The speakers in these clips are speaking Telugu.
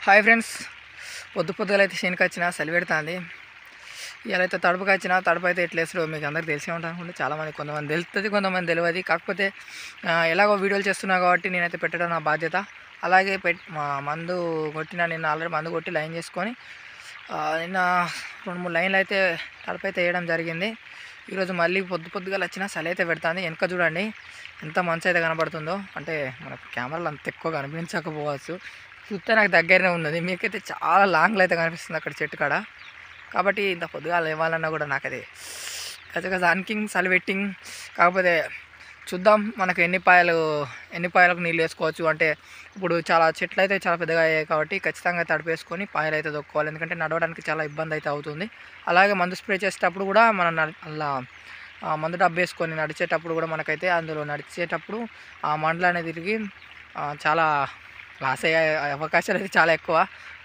హాయ్ ఫ్రెండ్స్, పొద్దులైతే శనికి వచ్చిన చలి పెడుతుంది. ఇలా అయితే తడుపుకి వచ్చిన తడుపు అయితే ఎట్లా వేస్తారో మీకు అందరికి తెలిసే ఉంటుంది అనుకుంటే చాలామంది కొంతమంది తెలుస్తుంది, కొంతమంది తెలియదు. కాకపోతే ఎలాగో వీడియోలు చేస్తున్నా కాబట్టి నేనైతే పెట్టడం నా బాధ్యత. అలాగే మందు కొట్టిన, నిన్న ఆల్రెడీ మందు కొట్టి లైన్ చేసుకొని నిన్న 2-3 లైన్లు అయితే తడుపు అయితే వేయడం జరిగింది. ఈరోజు మళ్ళీ పొద్దుగా వచ్చిన చలి అయితే పెడుతుంది. వెనక చూడండి ఎంత మంచి అయితే కనబడుతుందో. అంటే మనకు కెమెరాలో అంత ఎక్కువ కనిపించకపోవచ్చు, చూస్తే నాకు దగ్గరనే ఉన్నది, మీకైతే చాలా లాంగ్లో అయితే కనిపిస్తుంది అక్కడ చెట్టు కాడ. కాబట్టి ఇంత పొద్దుగా లేవాలన్నా కూడా నాకది గజ అన్కింగ్ చలి పెట్టింగ్. కాకపోతే చూద్దాం మనకు ఎన్ని పాయలకు నీళ్ళు వేసుకోవచ్చు. అంటే ఇప్పుడు చాలా చెట్లు అయితే చాలా పెద్దగా అయ్యాయి కాబట్టి ఖచ్చితంగా తడిపేసుకొని పాయలు అయితే దొక్కోవాలి, ఎందుకంటే నడవడానికి చాలా ఇబ్బంది అయితే అవుతుంది. అలాగే మందు స్ప్రే చేసేటప్పుడు కూడా మనం అలా మందు డబ్బు వేసుకొని నడిచేటప్పుడు కూడా మనకైతే అందులో నడిచేటప్పుడు ఆ మండలు అనేది తిరిగి చాలా లాస్ అయ్యే అవకాశాలు అయితే చాలా ఎక్కువ.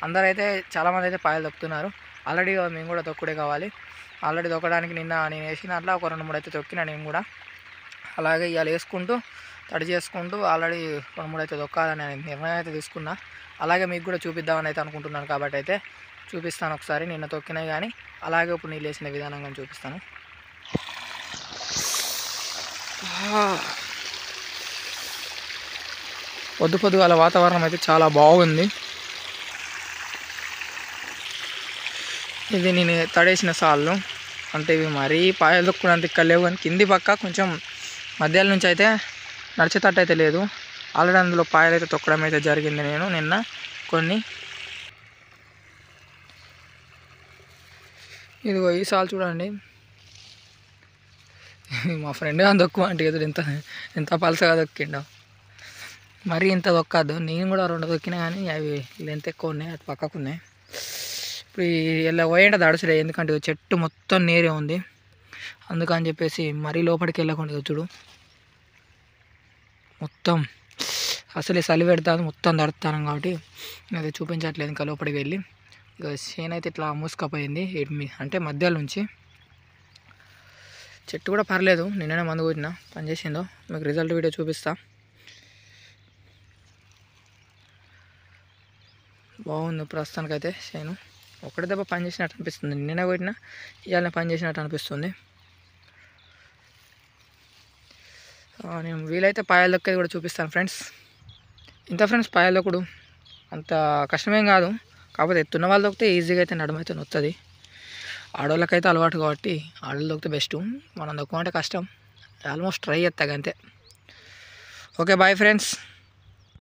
అందరైతే చాలామంది అయితే పాయలు దొక్కుతున్నారు. ఆల్రెడీ మేము కూడా తొక్కుడే కావాలి. ఆల్రెడీ తొక్కడానికి నిన్న నేను వేసిన అట్లా ఒక 2-3 అయితే తొక్కినా నేను కూడా. అలాగే ఇవాళ వేసుకుంటూ తడి చేసుకుంటూ ఆల్రెడీ 2-3 అయితే దొక్కాలని నిర్ణయం అయితే తీసుకున్నా. అలాగే మీకు కూడా చూపిద్దామని అయితే అనుకుంటున్నాను. కాబట్టి అయితే చూపిస్తాను ఒకసారి నిన్న తొక్కినాయి కానీ, అలాగే ఇప్పుడు నీళ్ళు వేసిన విధానంగా చూపిస్తాను. పొద్దుగాల వాతావరణం అయితే చాలా బాగుంది. ఇది నేను తడేసిన సాళ్ళు, అంటే ఇవి మరీ పాయలు దొక్కునంత ఇక్కడ లేవు కానీ కింది పక్క కొంచెం మధ్యాహ్నం నుంచి అయితే నడిచేటట్టు అయితే లేదు. ఆల్రెడీ అందులో పాయలు అయితే తొక్కడం అయితే జరిగింది నేను నిన్న కొన్ని. ఇదిగో ఈ సాల్ చూడండి, మా ఫ్రెండ్ కానీ దొక్కు అంటే ఎదురు ఎంత పలసగా దొక్కిండో. మరీ ఇంత దొక్కద్దు, నేను కూడా 2 దొక్కినా కానీ అవి లెంత్ ఎక్కువ ఉన్నాయి, అటు పక్కకు ఉన్నాయి. ఇప్పుడు ఇలా పోయేంటే దడుసులే, ఎందుకంటే చెట్టు మొత్తం నీరే ఉంది, అందుకని చెప్పేసి మరీ లోపలికి వెళ్ళకుండా చూడు మొత్తం అసలే చలి పెడతాను, మొత్తం తడుతాను కాబట్టి అది చూపించట్లేదు. ఇంకా లోపలికి వెళ్ళి ఇక చేను అయితే ఇట్లా మూసుకపోయింది అంటే మధ్యలో నుంచి. చెట్టు కూడా పర్లేదు, నిన్ననే మందు కొట్టిన, పనిచేసిందో మీకు రిజల్ట్ వీడియో చూపిస్తా. బాగుంది ప్రస్తుతానికైతే చేను. ఒకటే దెబ్బ పని చేసినట్టు అనిపిస్తుంది, నిన్ననే కొట్టినా ఇవాళ పని చేసినట్టు అనిపిస్తుంది. నేను వీలైతే పాయలు దొక్కేది కూడా చూపిస్తాను ఫ్రెండ్స్. ఇంత ఫ్రెండ్స్ పాయలు దొక్కుడు అంత కష్టమేం కాదు, కాకపోతే ఎత్తున్న వాళ్ళు దొక్కితే ఈజీగా అయితే నడుమైతే నొత్తది. ఆడవాళ్ళకైతే అలవాటు కాబట్టి ఆడవాళ్ళు దొక్కితే బెస్ట్, మనం దొక్కమంటే కష్టం. ఆల్మోస్ట్ ట్రై చేస్తాగా అంతే. Okay bye friends.